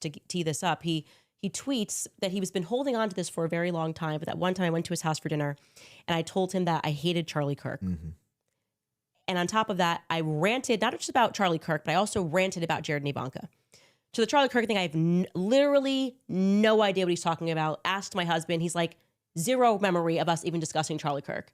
to tee this up, he tweets that he was been holding on to this for a very long time. But that one time I went to his house for dinner and I told him that I hated Charlie Kirk. Mm-hmm. And on top of that, I ranted, not just about Charlie Kirk, but I also ranted about Jared and Ivanka. So the Charlie Kirk thing, I have literally no idea what he's talking about. Asked my husband, he's like, zero memory of us even discussing Charlie Kirk.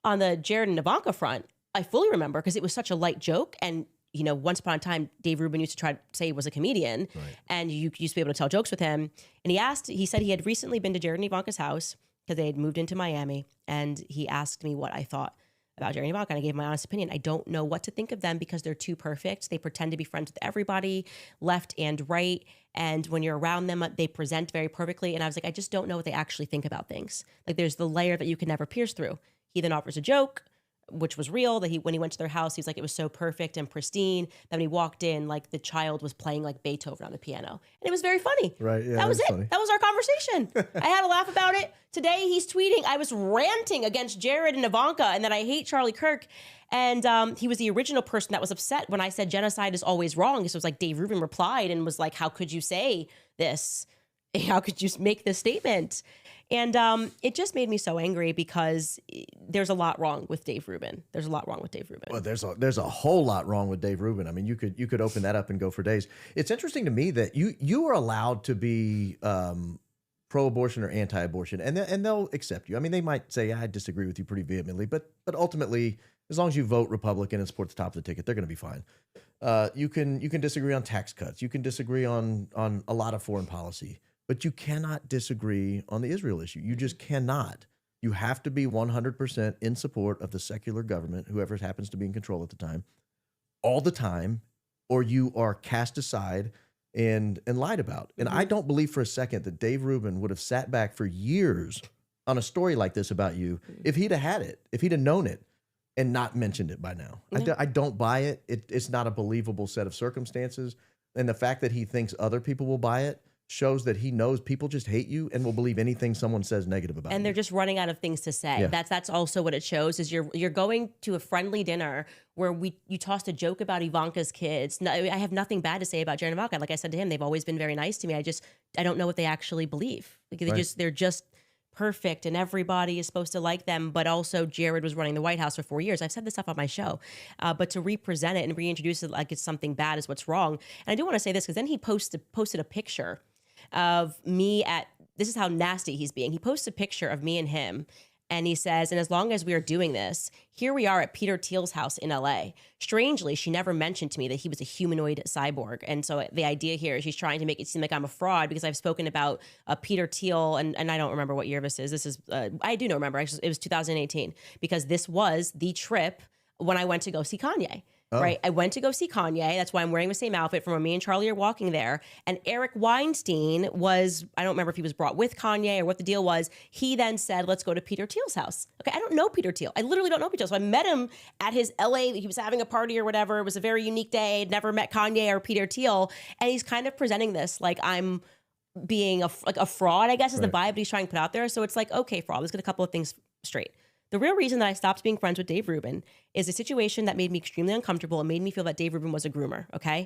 On the Jared and Ivanka front, I fully remember because it was such a light joke. And, you know, once upon a time, Dave Rubin used to try to say he was a comedian, Right. and you used to be able to tell jokes with him. And he said he had recently been to Jared and Ivanka's house because they had moved into Miami. And he asked me what I thought about Jared and Ivanka, and I gave my honest opinion. I don't know what to think of them because they're too perfect. They pretend to be friends with everybody, left and right. And when you're around them, they present very perfectly. And I was like, I just don't know what they actually think about things. Like, there's the layer that you can never pierce through. He then offers a joke, which was real, that when he went to their house, he was like, it was so perfect and pristine. Then when he walked in, like, the child was playing like Beethoven on the piano. And it was very funny. Right, yeah, that was it. funny. That was our conversation. I had a laugh about it. Today he's tweeting, I was ranting against Jared and Ivanka and that I hate Charlie Kirk. And he was the original person that was upset when I said genocide is always wrong. So it was like Dave Rubin replied and was like, how could you say this? How could you make this statement? And it just made me so angry because there's a lot wrong with Dave Rubin. There's a lot wrong with Dave Rubin. Well, there's a whole lot wrong with Dave Rubin. I mean, you could open that up and go for days. It's interesting to me that you are allowed to be pro-abortion or anti-abortion, and they'll accept you. I mean, they might say, I disagree with you pretty vehemently, but ultimately, as long as you vote Republican and support the top of the ticket, they're going to be fine. You can disagree on tax cuts. You can disagree on a lot of foreign policy. But you cannot disagree on the Israel issue. You just cannot. You have to be 100% in support of the secular government, whoever happens to be in control at the time, all the time, or you are cast aside and lied about. And I don't believe for a second that Dave Rubin would have sat back for years on a story like this about you if he'd have had it, if he'd have known it and not mentioned it by now. Yeah. I don't buy it. It's not a believable set of circumstances. And the fact that he thinks other people will buy it shows that he knows people just hate you and will believe anything someone says negative about you. And they're just running out of things to say. Yeah. That's also what it shows is you're going to a friendly dinner where you tossed a joke about Ivanka's kids. No, I have nothing bad to say about Jared and Ivanka. Like I said to him, they've always been very nice to me. I don't know what they actually believe. Like they're just perfect and everybody is supposed to like them. But also Jared was running the White House for 4 years. I've said this stuff on my show, but to represent it and reintroduce it like it's something bad is what's wrong. And I do want to say this because then he posted a picture of me this is how nasty he's being. He posts a picture of me and him, and he says, and as long as we are doing this, here we are at Peter Thiel's house in LA. Strangely, she never mentioned to me that he was a humanoid cyborg. And so the idea here is she's trying to make it seem like I'm a fraud because I've spoken about Peter Thiel, and I don't remember what year this is. This is, I do know, remember, actually, it was 2018, because this was the trip when I went to go see Kanye. Right. I went to go see Kanye. That's why I'm wearing the same outfit from when me and Charlie are walking there. And Eric Weinstein I don't remember if he was brought with Kanye or what the deal was. He then said, let's go to Peter Thiel's house. Okay. I don't know Peter Thiel. I literally don't know Peter Thiel. So I met him at his LA. He was having a party or whatever. It was a very unique day. I'd never met Kanye or Peter Thiel. And he's kind of presenting this like I'm being a fraud, I guess, is the vibe that he's trying to put out there. So it's like, okay, fraud. Let's get a couple of things straight. The real reason that I stopped being friends with Dave Rubin is a situation that made me extremely uncomfortable and made me feel that Dave Rubin was a groomer, okay?